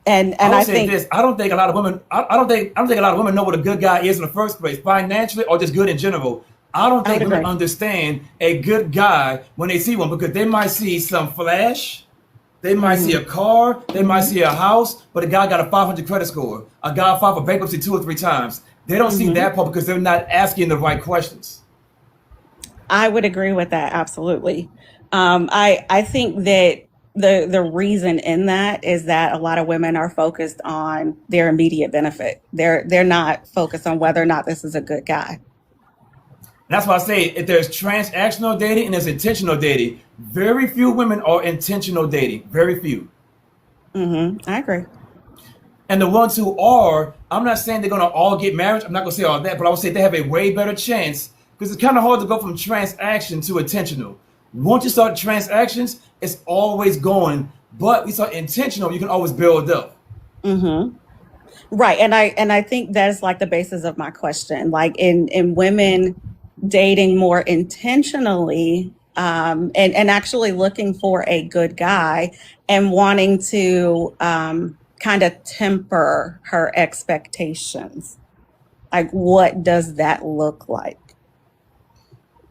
I And would I say think this: I don't think a lot of women. I don't think a lot of women know what a good guy is in the first place, financially or just good in general. I don't I would think women agree. understand a good guy when they see one because they might see some flash, they might see Hmm. a car, they might Hmm. see a house, but a guy got a 500 credit score. A guy filed for bankruptcy 2 or 3 times. They don't see Hmm. that part because they're not asking the right questions. I would agree with that absolutely. I think that the reason in that is that a lot of women are focused on their immediate benefit. They're not focused on whether or not this is a good guy. And that's why I say if there's transactional dating and there's intentional dating, very few women are intentional dating. Very few. I agree. And the ones who are, I'm not saying they're gonna all get married. I'm not gonna say all that, but I would say they have a way better chance because it's kind of hard to go from transaction to intentional. Once you start transactions, it's always going. But we start intentional, you can always build up. Hmm. Right. And I think that's like the basis of my question. Like in women dating more intentionally, and actually looking for a good guy and wanting to kind of temper her expectations. Like, what does that look like?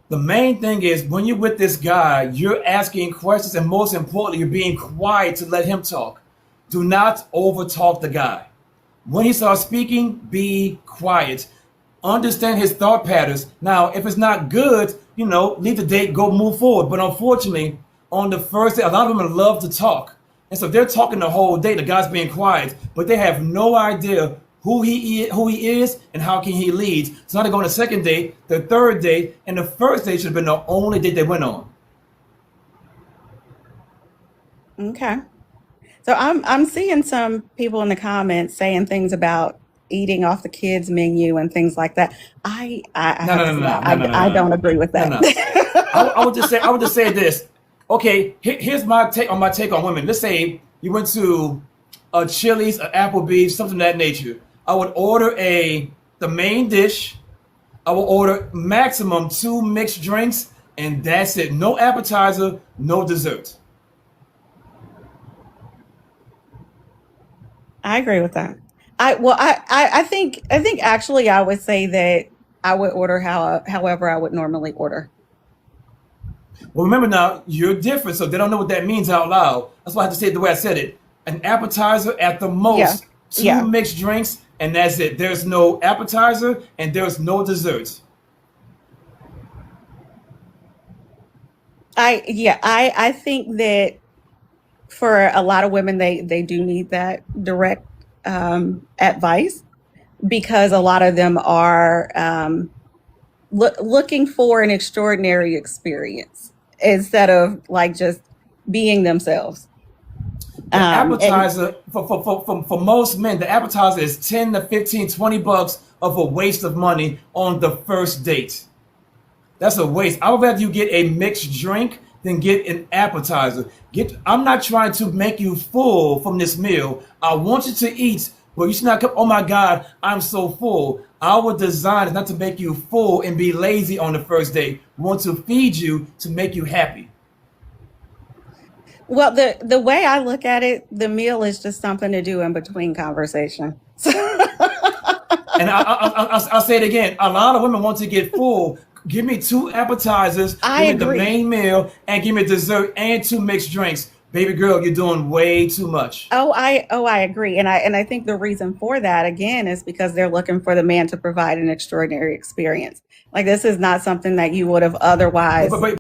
The main thing is when you're with this guy, you're asking questions, and most importantly, you're being quiet to let him talk. Do not overtalk the guy. When he starts speaking, be quiet. Understand his thought patterns. Now, if it's not good, leave the date, go move forward. But unfortunately, on the first day, a lot of women love to talk. And so they're talking the whole day, the guy's being quiet, but they have no idea who he is and how can he lead. So now they go on the second date, the third date, and the first date should have been the only date they went on. Okay. So I'm seeing some people in the comments saying things about eating off the kids menu and things like that. I No, have no, to no, say no, no, no, no, I don't no, agree with no, that. no. I would just say here's my take on women. Let's say you went to a Chili's, an Applebee's, something of that nature. I would order the main dish. I will order maximum 2 mixed drinks, and that's it. No appetizer, no dessert. I agree with that. I think actually I would say that I would order however I would normally order. Well, remember now, you're different, so they don't know what that means out loud. That's why I have to say it the way I said it. An appetizer at the Yeah. most, two Yeah. mixed drinks, and that's it. There's no appetizer and there's no dessert. I think that for a lot of women they do need that direct advice because a lot of them are looking for an extraordinary experience instead of like just being themselves. The And appetizer, for most men, the appetizer is 10 to 15, $20 of a waste of money on the first date. That's a waste. I would rather you get a mixed drink than get an appetizer. I'm not trying to make you full from this meal. I want you to eat, but you should not come, oh my God, I'm so full. Our design is not to make you full and be lazy on the first date. We want to feed you to make you happy. well, the way I look at it, the meal is just something to do in between conversation. And I'll say it again. A lot of women want to get full. Give me 2 appetizers, I give me the agree. main meal, and give me dessert and 2 mixed drinks. Baby girl, you're doing way too much. I agree. And I think the reason for that again is because they're looking for the man to provide an extraordinary experience. Like this is not something that you would have But, but, otherwise but